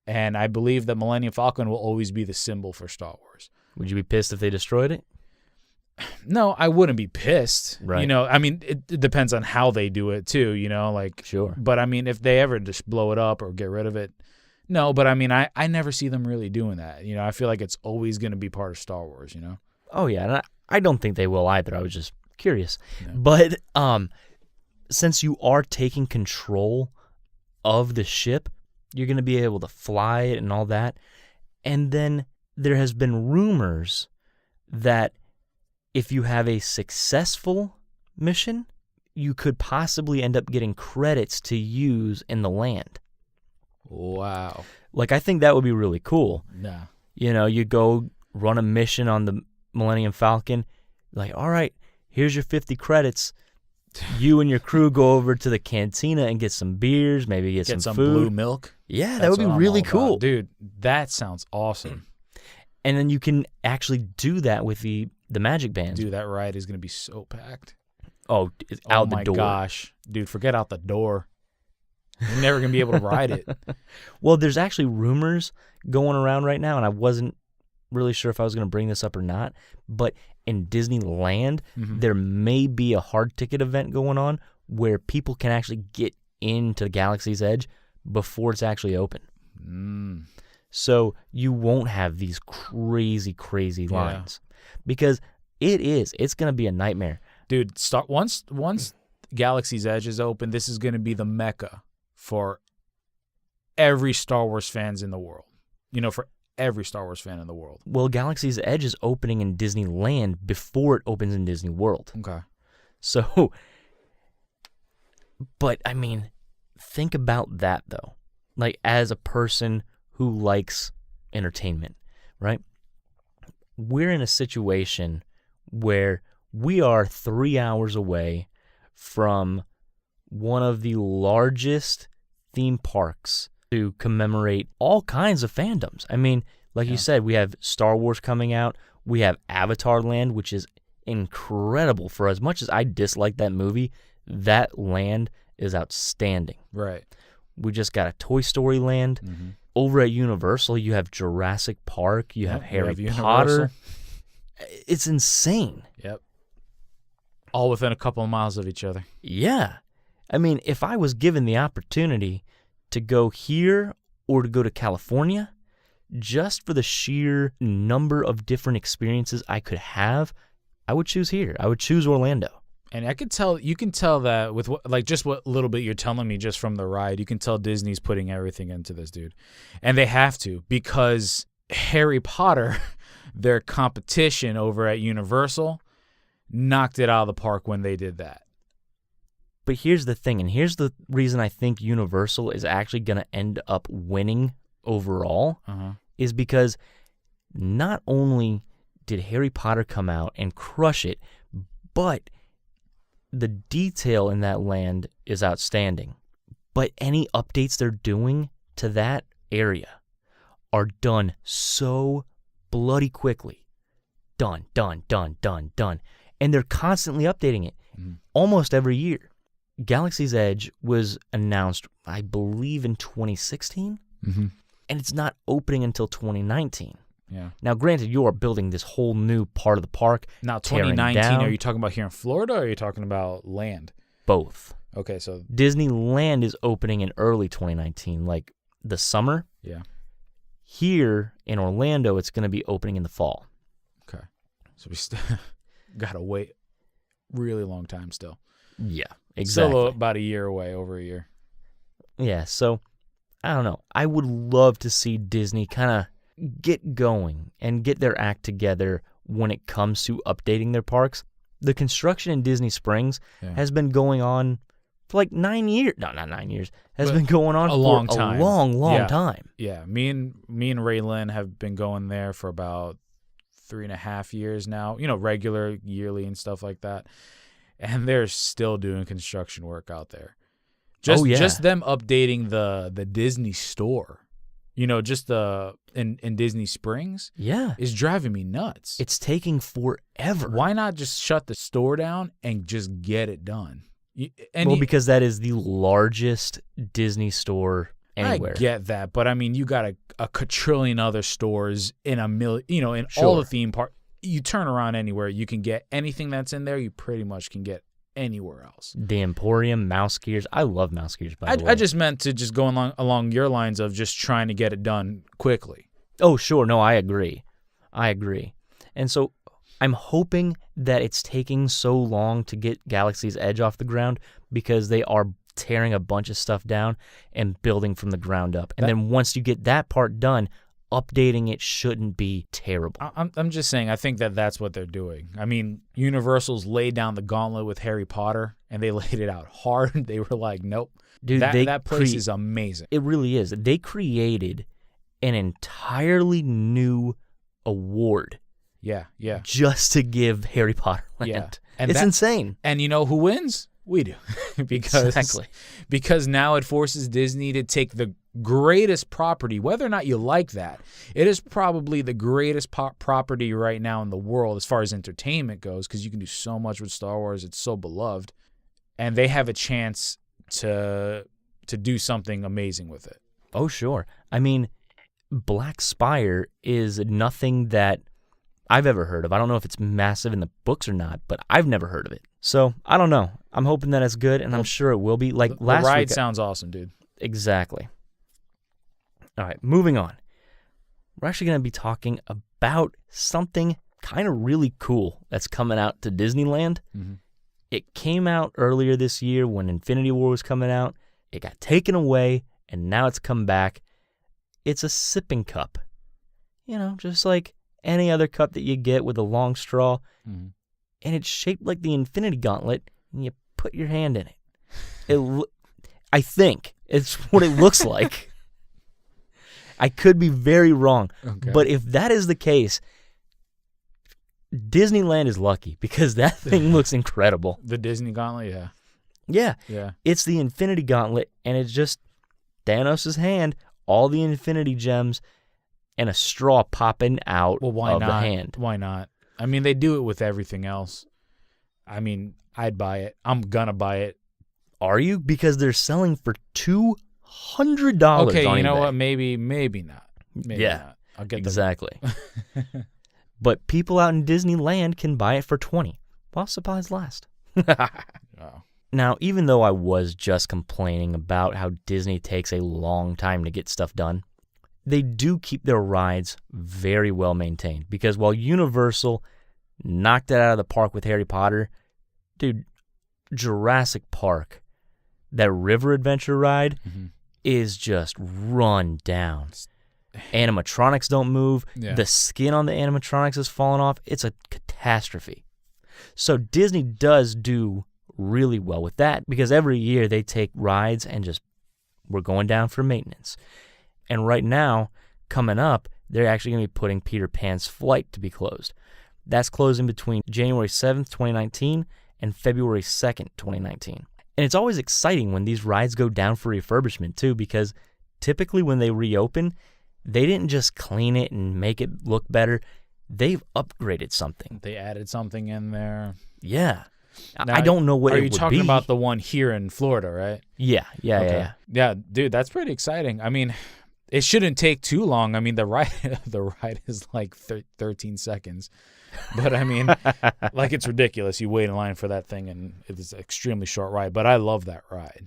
And I believe that Millennium Falcon will always be the symbol for Star Wars. Would you be pissed if they destroyed it? No, I wouldn't be pissed. Right. I mean, it depends on how they do it too, Sure. But I mean, if they ever just blow it up or get rid of it, no, but I mean, I never see them really doing that. I feel like it's always going to be part of Star Wars, Oh, yeah. And I don't think they will either. I was just curious. No. But since you are taking control of the ship, you're going to be able to fly it and all that. And then there has been rumors that if you have a successful mission, you could possibly end up getting credits to use in the land. Wow. I think that would be really cool. Nah. You go run a mission on the Millennium Falcon, all right, here's your 50 credits. You and your crew go over to the cantina and get some beers, maybe get some food. Blue milk. Yeah, that would be really cool. Dude, that sounds awesome. And then you can actually do that with the magic bands. Dude, that ride is going to be so packed. Oh, it's out the door. Oh, my gosh. Dude, forget out the door. You're never going to be able to ride it. Well, there's actually rumors going around right now, and I wasn't really sure if I was going to bring this up or not, but in Disneyland, there may be a hard ticket event going on where people can actually get into Galaxy's Edge before it's actually open. So you won't have these crazy lines because it's going to be a nightmare. Dude, once Galaxy's Edge is open, this is going to be the mecca for every Star Wars fans in the world. For every Star Wars fan in the world. Well, Galaxy's Edge is opening in Disneyland before it opens in Disney World. Okay. So, but I mean, think about that though. Like, as a person who likes entertainment, right? We're in a situation where we are 3 hours away from one of the largest theme parks to commemorate all kinds of fandoms. I mean, like you said, we have Star Wars coming out. We have Avatar Land, which is incredible. For as much as I dislike that movie, that land is outstanding. Right. We just got a Toy Story Land. Over at Universal, you have Jurassic Park. You have Harry Potter. It's insane. Yep. All within a couple of miles of each other. Yeah. I mean, if I was given the opportunity to go here or to go to California, just for the sheer number of different experiences I could have, I would choose here. I would choose Orlando. And you can tell that with what little bit you're telling me just from the ride, you can tell Disney's putting everything into this, dude. And they have to, because Harry Potter, their competition over at Universal, knocked it out of the park when they did that. But here's the thing, and here's the reason I think Universal is actually going to end up winning overall, is because not only did Harry Potter come out and crush it, but the detail in that land is outstanding. But any updates they're doing to that area are done so bloody quickly. Done. And they're constantly updating it almost every year. Galaxy's Edge was announced, I believe, in 2016, and it's not opening until 2019. Yeah. Now, granted, you are building this whole new part of the park. Now, 2019, are you talking about here in Florida, or are you talking about land? Both. Okay, so Disneyland is opening in early 2019, like the summer. Yeah. Here in Orlando, it's going to be opening in the fall. Okay. So we still got to wait really long time still. Yeah, exactly. Still about a year away, over a year. Yeah, so I don't know. I would love to see Disney kind of get going and get their act together when it comes to updating their parks. The construction in Disney Springs has been going on for like 9 years. No, not 9 years. Has been going on for long time. A long time. Yeah, me and Raylan have been going there for about 3.5 years now. Regular, yearly, and stuff like that. And they're still doing construction work out there. Just them updating the Disney store, just in Disney Springs, is driving me nuts. It's taking forever. Why not just shut the store down and just get it done? Because that is the largest Disney store anywhere. I get that, but I mean, you got a quadrillion other stores in a million, in all the theme parks. You turn around anywhere, you can get anything that's in there. You pretty much can get anywhere else. The Emporium, Mouse Gears. I love Mouse Gears, by the way. I just meant to just go along your lines of just trying to get it done quickly. Oh, sure. No, I agree. And so I'm hoping that it's taking so long to get Galaxy's Edge off the ground because they are tearing a bunch of stuff down and building from the ground up. And then once you get that part done, updating it shouldn't be terrible. I'm just saying, I think that's what they're doing. I mean, Universal's laid down the gauntlet with Harry Potter, and they laid it out hard. They were like, nope. Dude, that place is amazing. It really is. They created an entirely new award. Yeah. Just to give Harry Potter land. Yeah. And it's insane. And you know who wins? We do. Because now it forces Disney to take the greatest property, whether or not you like that. It is probably the greatest property right now in the world as far as entertainment goes, because you can do so much with Star Wars. It's so beloved. And they have a chance to do something amazing with it. Oh, sure. I mean, Black Spire is nothing that I've ever heard of. I don't know if it's massive in the books or not, but I've never heard of it. So, I don't know. I'm hoping that it's good, and I'm sure it will be. Like last the ride week, sounds awesome, dude. Exactly. All right, moving on. We're actually going to be talking about something kind of really cool that's coming out to Disneyland. Mm-hmm. It came out earlier this year when Infinity War was coming out. It got taken away, and now it's come back. It's a sipping cup. You know, just like any other cup that you get with a long straw. Mm-hmm. And it's shaped like the Infinity Gauntlet, and you put your hand in it. I think it's what it looks like. I could be very wrong. Okay. But if that is the case, Disneyland is lucky because that thing looks incredible. The Disney Gauntlet, yeah. Yeah. Yeah. It's the Infinity Gauntlet, and it's just Thanos' hand, all the Infinity Gems, and a straw popping out of the hand. Why not? I mean, they do it with everything else. I mean, I'd buy it. I'm going to buy it. Are you? Because they're selling for $200 Okay, on you know eBay. what? Maybe not. Maybe not. I'll get exactly. But people out in Disneyland can buy it for $20 while supplies last. Oh. Now, even though I was just complaining about how Disney takes a long time to get stuff done, they do keep their rides very well maintained. Because while Universal knocked it out of the park with Harry Potter, dude, Jurassic Park, that river adventure ride, is just run down. Animatronics don't move. Yeah. The skin on the animatronics is falling off. It's a catastrophe. So Disney does do really well with that because every year they take rides and just, we're going down for maintenance. And right now, coming up, they're actually going to be putting Peter Pan's Flight to be closed. That's closing between January 7th, 2019 and February 2nd, 2019. And it's always exciting when these rides go down for refurbishment too, because typically when they reopen, they didn't just clean it and make it look better. They've upgraded something. They added something in there. Yeah. Now, I don't know what it would be. Are you talking about the one here in Florida, right? Yeah. Yeah, dude, that's pretty exciting. I mean, it shouldn't take too long. I mean, the ride is like 13 seconds. But I mean, like, it's ridiculous. You wait in line for that thing, and it is an extremely short ride. But I love that ride.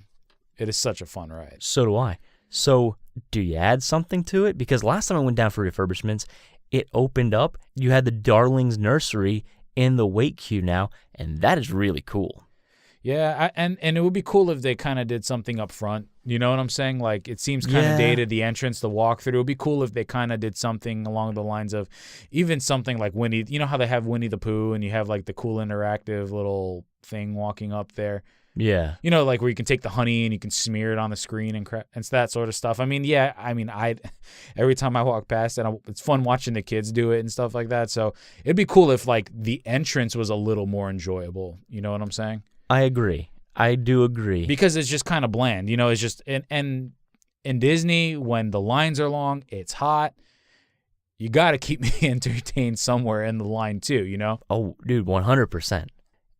It is such a fun ride. So do I. So do you add something to it? Because last time I went down for refurbishments, it opened up. You had the Darlings Nursery in the wait queue now, and that is really cool. Yeah, and it would be cool if they kind of did something up front. You know what I'm saying? Like, it seems kind of dated, the entrance, the walkthrough. It would be cool if they kind of did something along the lines of even something like Winnie. You know how they have Winnie the Pooh and you have like the cool interactive little thing walking up there? Yeah. You know, like where you can take the honey and you can smear it on the screen and that sort of stuff. I mean, yeah, every time I walk past it, it's fun watching the kids do it and stuff like that. So it'd be cool if like the entrance was a little more enjoyable. You know what I'm saying? I agree. I do agree. Because it's just kind of bland. You know, it's just, and in Disney, when the lines are long, it's hot. You got to keep me entertained somewhere in the line too, you know? Oh, dude, 100%.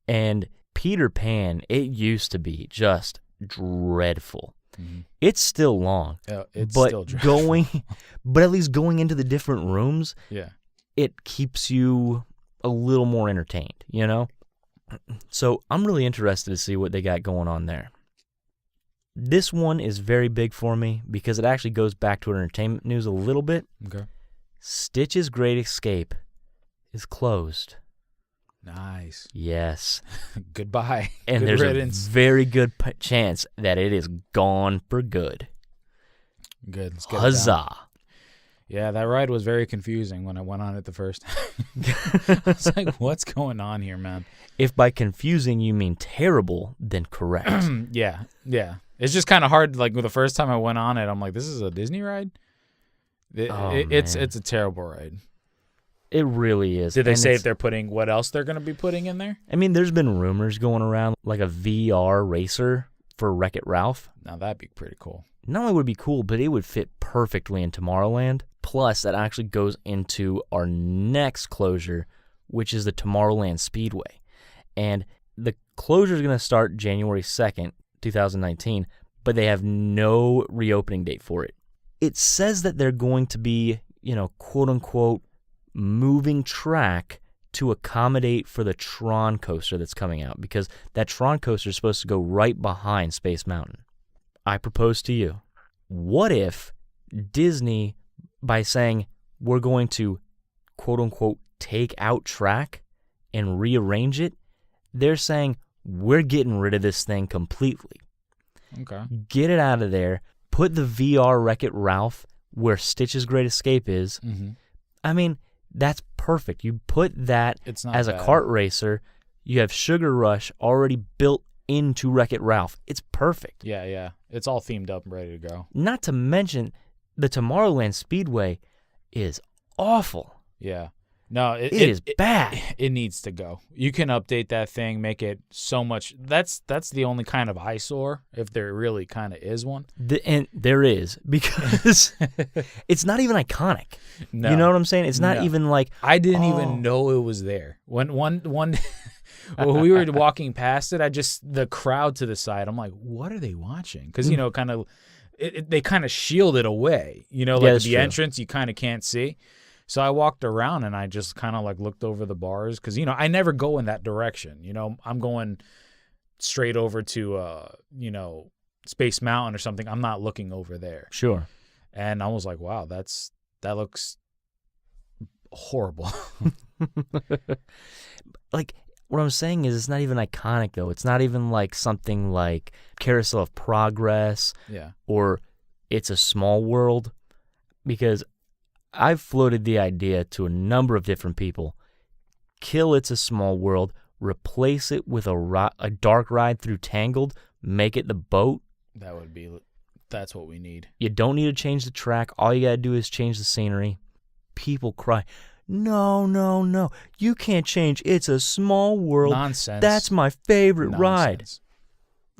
And Peter Pan, it used to be just dreadful. Mm-hmm. It's still long. It's still dreadful. But at least going into the different rooms, yeah, it keeps you a little more entertained, you know? So I'm really interested to see what they got going on there. This one is very big for me because it actually goes back to entertainment news a little bit. Okay. Stitch's Great Escape is closed. Nice. Yes. Goodbye. And good there's riddance. a very good chance that it is gone for good. Good. Let's get Huzzah. it down. Yeah, that ride was very confusing when I went on it the first time. I was like, what's going on here, man? If by confusing you mean terrible, then correct. Yeah. It's just kind of hard. Like, the first time I went on it, I'm like, this is a Disney ride? It's a terrible ride. It really is. Did they And say it's- if they're putting what else they're going to be putting in there? I mean, there's been rumors going around like a VR racer for Wreck-It Ralph. Now, that'd be pretty cool. Not only would it be cool, but it would fit perfectly in Tomorrowland. Plus, that actually goes into our next closure, which is the Tomorrowland Speedway. And the closure is going to start January 2nd, 2019, but they have no reopening date for it. It says that they're going to be, quote-unquote, moving track to accommodate for the Tron coaster that's coming out, because that Tron coaster is supposed to go right behind Space Mountain. I propose to you, what if Disney, by saying we're going to, quote-unquote, take out track and rearrange it, they're saying we're getting rid of this thing completely. Okay. Get it out of there. Put the VR Wreck-It Ralph where Stitch's Great Escape is. Mm-hmm. I mean, that's perfect. You put that It's not as bad. a kart racer. You have Sugar Rush already built into Wreck-It Ralph. It's perfect. Yeah. It's all themed up and ready to go. Not to mention, the Tomorrowland Speedway is awful. Yeah. No, It is bad. It needs to go. You can update that thing, make it so much. That's the only kind of eyesore, if there really kind of is one. And there is, because it's not even iconic. No. You know what I'm saying? It's not No. even like, I didn't oh. even know it was there. When we were walking past it, the crowd to the side, I'm like, what are they watching? Because, kind of, they kind of shield it away. Like that's the true. entrance, you kind of can't see. So I walked around and I just kind of like looked over the bars because, I never go in that direction. I'm going straight over to, Space Mountain or something. I'm not looking over there. Sure. And I was like, wow, that looks horrible. Like, what I'm saying is it's not even iconic, though. It's not even like something like Carousel of Progress Yeah. or It's a Small World, because I've floated the idea to a number of different people. Kill It's a Small World, replace it with a dark ride through Tangled, make it the boat. That's what we need. You don't need to change the track. All you got to do is change the scenery. People cry, no, you can't change It's a Small World. Nonsense. That's my favorite ride. Nonsense.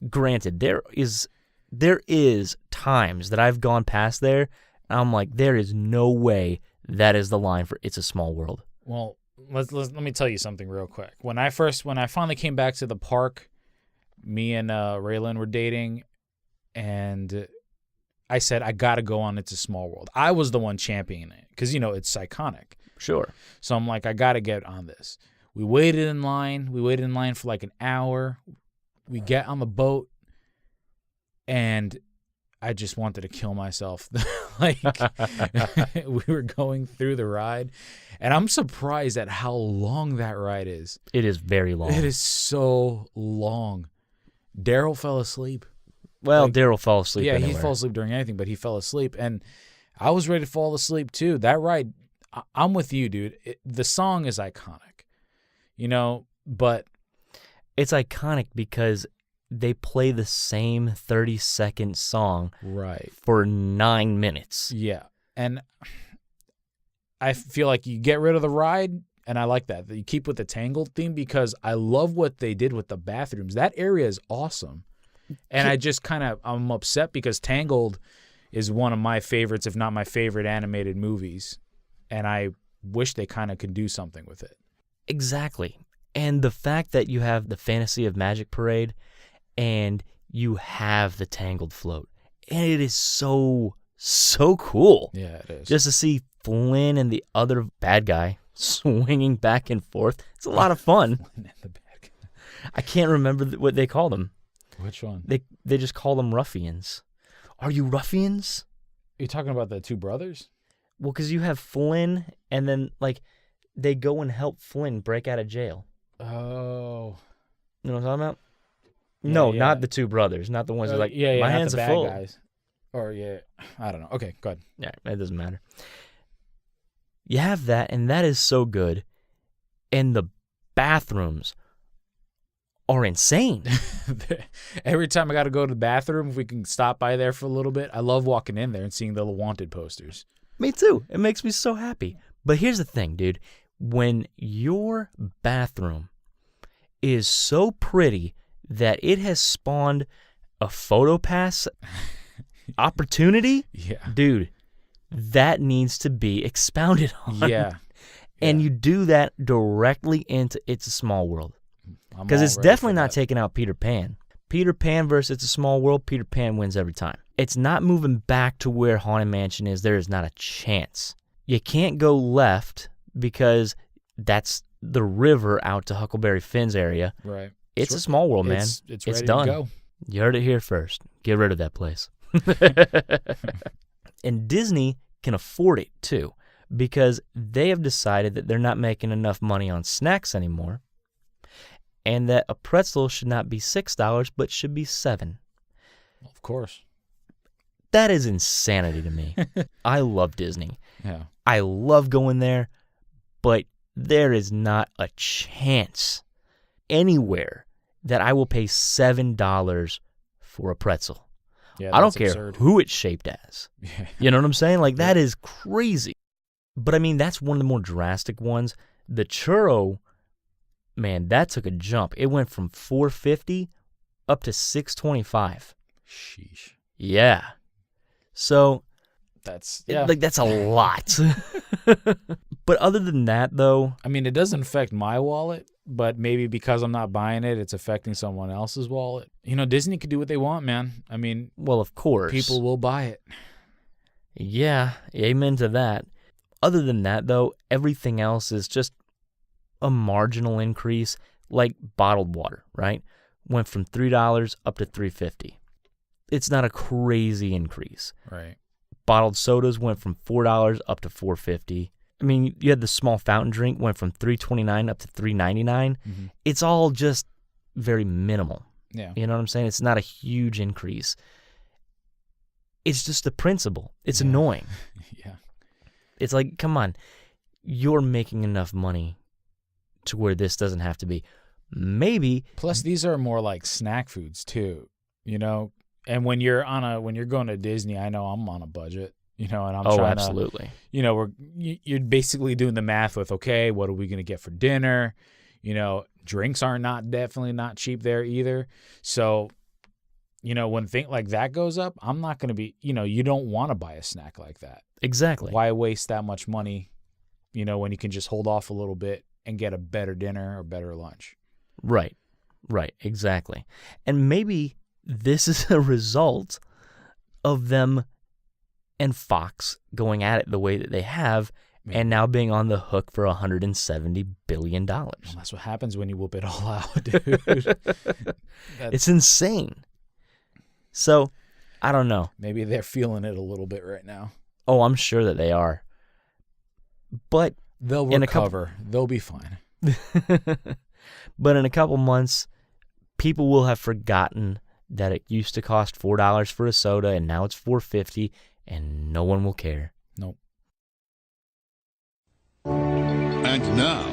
Granted, there is times that I've gone past there, and I'm like, there is no way that is the line for It's a Small World. Well, let me tell you something real quick. When I finally came back to the park, me and Raylan were dating, and I said, I got to go on It's a Small World. I was the one championing it because, it's iconic. Sure. So I'm like, I got to get on this. We waited in line. We waited in line for like an hour. We get on the boat, and I just wanted to kill myself. Like, we were going through the ride, and I'm surprised at how long that ride is. It is very long. It is so long. Daryl fell asleep. Well, Daryl fell asleep Yeah, anywhere. he fell asleep during anything, but he fell asleep, and I was ready to fall asleep too. That ride, I'm with you, dude. The song is iconic, but It's iconic because they play the same 30-second song right for 9 minutes. Yeah, and I feel like you get rid of the ride, and I like that. You keep with the Tangled theme because I love what they did with the bathrooms. That area is awesome. And I'm upset because Tangled is one of my favorites, if not my favorite animated movies. And I wish they kind of could do something with it. Exactly. And the fact that you have the Fantasy of Magic Parade and you have the Tangled float. And it is so cool. Yeah, it is. Just to see Flynn and the other bad guy swinging back and forth. It's a lot of fun. I can't remember what they call them. Which one? They just call them ruffians. Are you ruffians? Are you talking about the two brothers? Well, because you have Flynn, and then, they go and help Flynn break out of jail. Oh. You know what I'm talking about? Yeah, No, yeah. not the two brothers. Not the ones that are like, yeah, my not hands the are bad full. guys. Or, yeah, I don't know. Okay, go ahead. Yeah, it doesn't matter. You have that, and that is so good. And the bathrooms are insane. Every time I got to go to the bathroom, if we can stop by there for a little bit, I love walking in there and seeing the wanted posters. Me too. It makes me so happy. But here's the thing, dude. when your bathroom is so pretty that it has spawned a PhotoPass opportunity, dude, that needs to be expounded on. Yeah. And you do that directly into It's a Small World. Because it's definitely not taking out Peter Pan. Peter Pan versus It's a Small World, Peter Pan wins every time. It's not moving back to where Haunted Mansion is. There is not a chance. You can't go left because that's the river out to Huckleberry Finn's area. Right. It's a small world, man. It's ready done. to go. You heard it here first. Get rid of that place. And Disney can afford it, too, because they have decided that they're not making enough money on snacks anymore, and that a pretzel should not be $6, but should be $7. Of course. That is insanity to me. I love Disney. Yeah. I love going there, but there is not a chance anywhere that I will pay $7 for a pretzel. Yeah, I don't care absurd. who it's shaped as. Yeah. You know what I'm saying? Like, that is crazy. But, I mean, that's one of the more drastic ones. The churro, man, that took a jump. It went from $4.50 up to $6.25. Sheesh. Yeah. So, that's a lot. But other than that, though, I mean, it doesn't affect my wallet, but maybe because I'm not buying it, it's affecting someone else's wallet. You know, Disney can do what they want, man. I mean, well, of course. People will buy it. Yeah, amen to that. Other than that, though, everything else is just a marginal increase, like bottled water, right? Went from $3 up to $3.50. It's not a crazy increase. Right. Bottled sodas went from $4 up to $4.50. I mean, you had the small fountain drink went from $3.29 up to $3.99. Mm-hmm. It's all just very minimal. Yeah. You know what I'm saying? It's not a huge increase. It's just the principle. It's annoying. Yeah. It's like, come on, you're making enough money to where this doesn't have to be. Maybe. Plus, these are more like snack foods too, you know. And when you're going to Disney, I know I'm on a budget, you know, and I'm trying absolutely. to, you know, you're basically doing the math with, okay, what are we going to get for dinner? You know, drinks are definitely not cheap there either. So, you know, when things like that goes up, I'm not going to be, you know, you don't want to buy a snack like that. Exactly. Why waste that much money, you know, when you can just hold off a little bit and get a better dinner or better lunch? Right, exactly. And maybe this is a result of them and Fox going at it the way that they have, and now being on the hook for $170 billion. Well, that's what happens when you whoop it all out, dude. It's insane. So, I don't know. Maybe they're feeling it a little bit right now. Oh, I'm sure that they are. But they'll recover. They'll be fine. But in a couple months, people will have forgotten that it used to cost $4 for a soda and now it's $4.50, and no one will care. Nope. And now,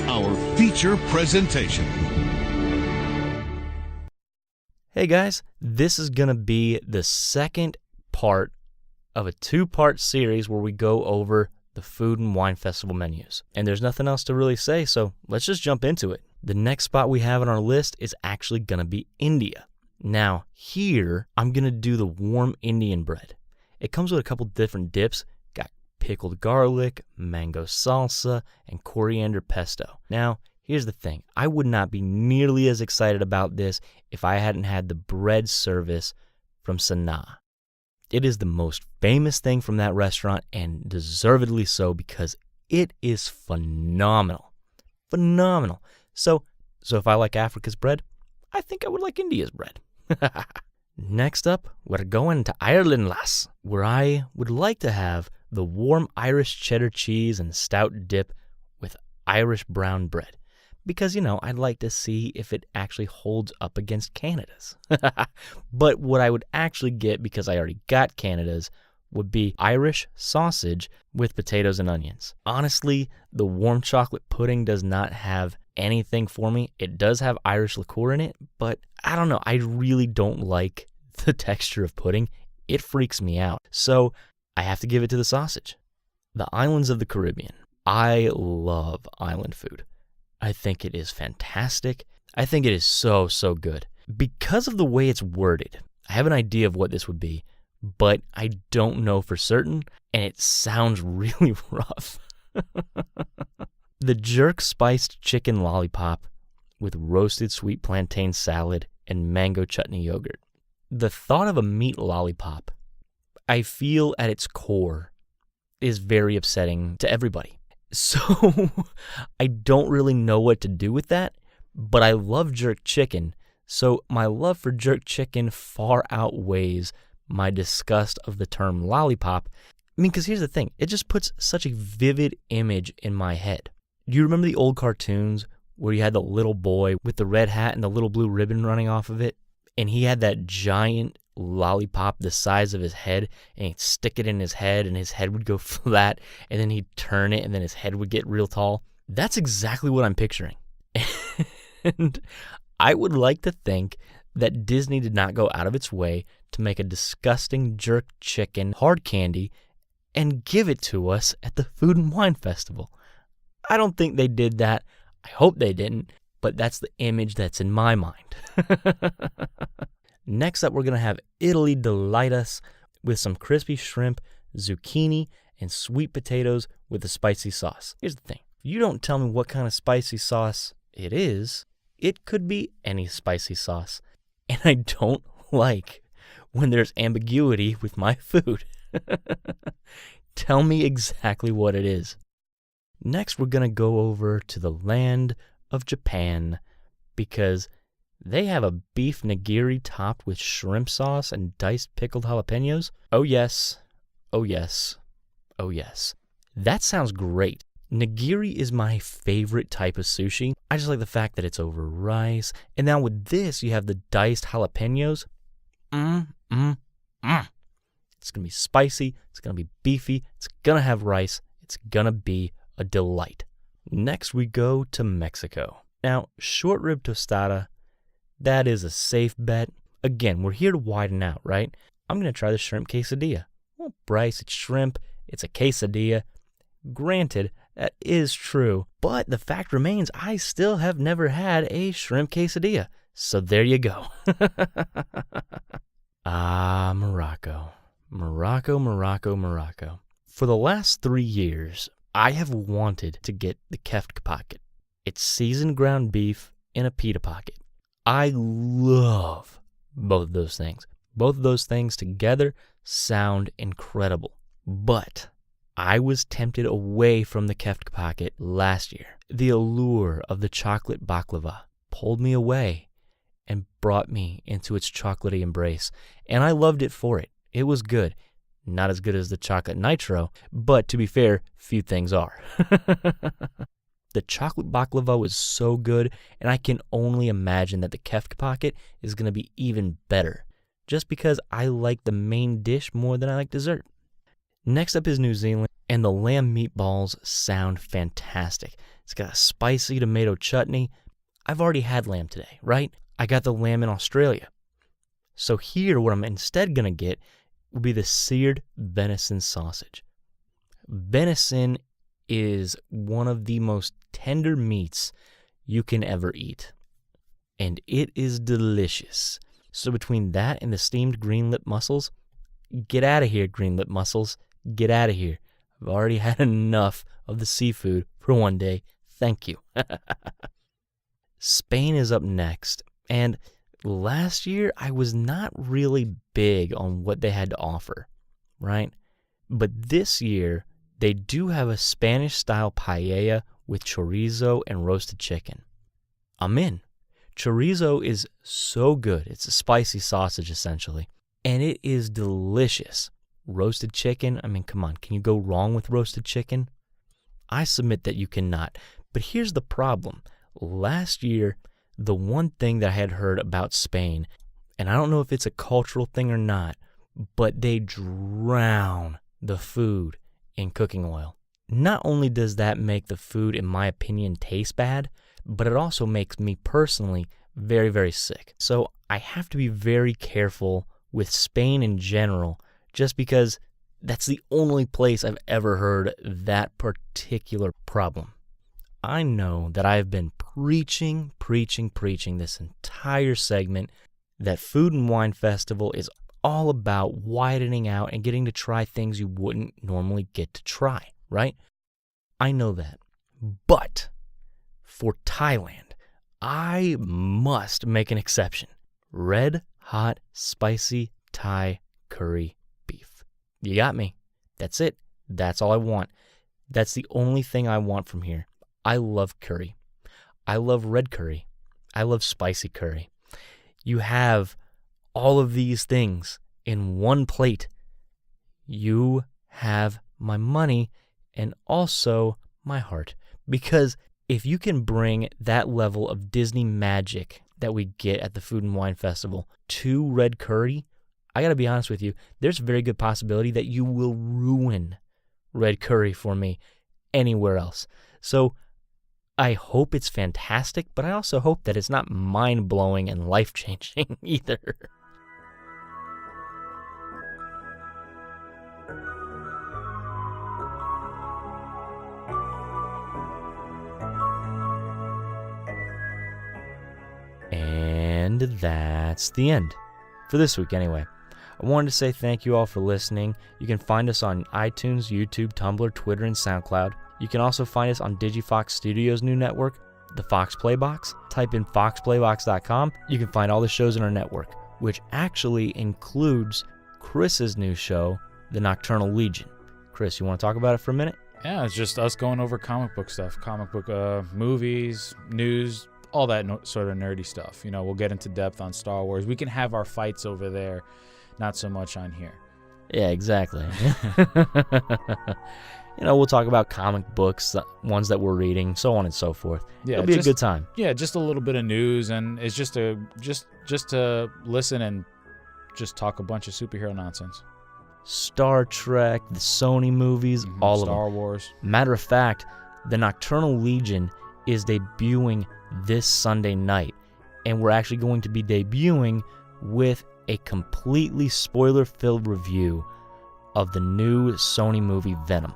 our feature presentation. Hey guys, this is going to be the second part of a two-part series where we go over the Food and Wine Festival menus. And there's nothing else to really say, so let's just jump into it. The next spot we have on our list is actually going to be India. Now, here, I'm going to do the warm Indian bread. It comes with a couple different dips. Got pickled garlic, mango salsa, and coriander pesto. Now, here's the thing. I would not be nearly as excited about this if I hadn't had the bread service from Sanaa. It is the most famous thing from that restaurant, and deservedly so, because it is phenomenal. Phenomenal. So if I like Africa's bread, I think I would like India's bread. Next up, we're going to Ireland, lass, where I would like to have the warm Irish cheddar cheese and stout dip with Irish brown bread. Because, you know, I'd like to see if it actually holds up against Canada's. But what I would actually get, because I already got Canada's, would be Irish sausage with potatoes and onions. Honestly, the warm chocolate pudding does not have anything for me. It does have Irish liqueur in it, but I don't know. I really don't like the texture of pudding. It freaks me out. So I have to give it to the sausage. The islands of the Caribbean. I love island food. I think it is fantastic. I think it is so, so good. Because of the way it's worded, I have an idea of what this would be, but I don't know for certain, and it sounds really rough. The jerk spiced chicken lollipop with roasted sweet plantain salad and mango chutney yogurt. The thought of a meat lollipop, I feel at its core, is very upsetting to everybody. So I don't really know what to do with that, but I love jerk chicken, so my love for jerk chicken far outweighs my disgust of the term lollipop. I mean, because here's the thing, it just puts such a vivid image in my head. Do you remember the old cartoons where you had the little boy with the red hat and the little blue ribbon running off of it? And he had that giant lollipop the size of his head, and he'd stick it in his head, and his head would go flat, and then he'd turn it, and then his head would get real tall. That's exactly what I'm picturing. And I would like to think that Disney did not go out of its way to make a disgusting jerk chicken hard candy and give it to us at the Food and Wine Festival. I don't think they did that. I hope they didn't, but that's the image that's in my mind. Next up, we're going to have Italy delight us with some crispy shrimp, zucchini, and sweet potatoes with a spicy sauce. Here's the thing. If you don't tell me what kind of spicy sauce it is, it could be any spicy sauce. And I don't like when there's ambiguity with my food. Tell me exactly what it is. Next, we're going to go over to the land of Japan because they have a beef nigiri topped with shrimp sauce and diced pickled jalapenos. Oh yes, oh yes, oh yes. That sounds great. Nigiri is my favorite type of sushi. I just like the fact that it's over rice. And now with this, you have the diced jalapenos. It's going to be spicy. It's going to be beefy. It's going to have rice. It's going to be a delight. Next, we go to Mexico. Now, short rib tostada, that is a safe bet. Again, we're here to widen out, right? I'm going to try the shrimp quesadilla. Well, Bryce, it's shrimp. It's a quesadilla. Granted, that is true. But the fact remains, I still have never had a shrimp quesadilla. So there you go. Morocco. Morocco, Morocco, Morocco. For the last 3 years, I have wanted to get the kefta pocket. It's seasoned ground beef in a pita pocket. I love both of those things. Both of those things together sound incredible. But I was tempted away from the kefta pocket last year. The allure of the chocolate baklava pulled me away and brought me into its chocolatey embrace. And I loved it for it. It was good. Not as good as the chocolate nitro, but to be fair, few things are. The chocolate baklava was so good, and I can only imagine that the kefta pocket is going to be even better, just because I like the main dish more than I like dessert. Next up is New Zealand, and the lamb meatballs sound fantastic. It's got a spicy tomato chutney. I've already had lamb today, right? I got the lamb in Australia. So here, what I'm instead going to get will be the seared venison sausage. Venison is one of the most tender meats you can ever eat, and it is delicious. So between that and the steamed green lip mussels, get out of here, green lip mussels. Get out of here. I've already had enough of the seafood for one day. Thank you. Spain is up next, and last year I was not really big on what they had to offer, right? But this year, they do have a Spanish-style paella with chorizo and roasted chicken. I'm in. Chorizo is so good. It's a spicy sausage, essentially. And it is delicious. Roasted chicken, I mean, come on. Can you go wrong with roasted chicken? I submit that you cannot. But here's the problem. Last year, the one thing that I had heard about Spain, and I don't know if it's a cultural thing or not, but they drown the food in cooking oil. Not only does that make the food, in my opinion, taste bad, but it also makes me personally very, very sick. So I have to be very careful with Spain in general, just because That's the only place I've ever heard that particular problem. I know that I've been preaching this entire segment that Food and Wine Festival is all about widening out and getting to try things you wouldn't normally get to try, right? I know that. But for Thailand, I must make an exception. Red hot spicy Thai curry beef. You got me. That's it. That's all I want. That's the only thing I want from here. I love curry. I love red curry. I love spicy curry. You have all of these things in one plate. You have my money and also my heart. Because if you can bring that level of Disney magic that we get at the Food and Wine Festival to red curry, I got to be honest with you, there's a very good possibility that you will ruin red curry for me anywhere else. So I hope it's fantastic, but I also hope that it's not mind-blowing and life-changing either. And that's the end. For this week, anyway. I wanted to say thank you all for listening. You can find us on iTunes, YouTube, Tumblr, Twitter, and SoundCloud. You can also find us on DigiFox Studios' new network, the Fox Playbox. Type in foxplaybox.com. You can find all the shows in our network, which actually includes Chris's new show, The Nocturnal Legion. Chris, you want to talk about it for a minute? Yeah, it's just us going over comic book stuff, comic book movies, news, all that sort of nerdy stuff. You know, we'll get into depth on Star Wars. We can have our fights over there, not so much on here. Yeah, exactly. You know, we'll talk about comic books, ones that we're reading, so on and so forth. Yeah, it'll be a good time. Yeah, just a little bit of news, and it's just to listen and just talk a bunch of superhero nonsense. Star Trek, the Sony movies, all of them. Star Wars. Matter of fact, the Nocturnal Legion is debuting this Sunday night, and we're actually going to be debuting with a completely spoiler-filled review of the new Sony movie Venom.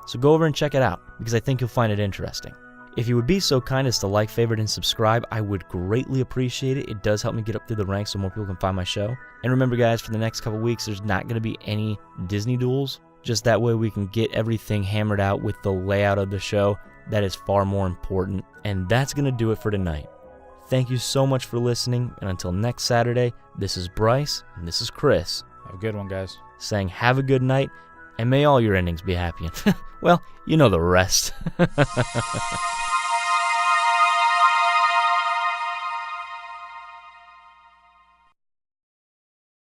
So go over and check it out, because I think you'll find it interesting. If you would be so kind as to like, favorite, and subscribe, I would greatly appreciate it. It does help me get up through the ranks so more people can find my show. And remember, guys, for the next couple weeks, there's not going to be any Disney duels. Just that way we can get everything hammered out with the layout of the show. That is far more important. And that's going to do it for tonight. Thank you so much for listening. And until next Saturday, this is Bryce, and this is Chris. Have a good one, guys. Saying have a good night, and may all your endings be happy. Well, you know the rest.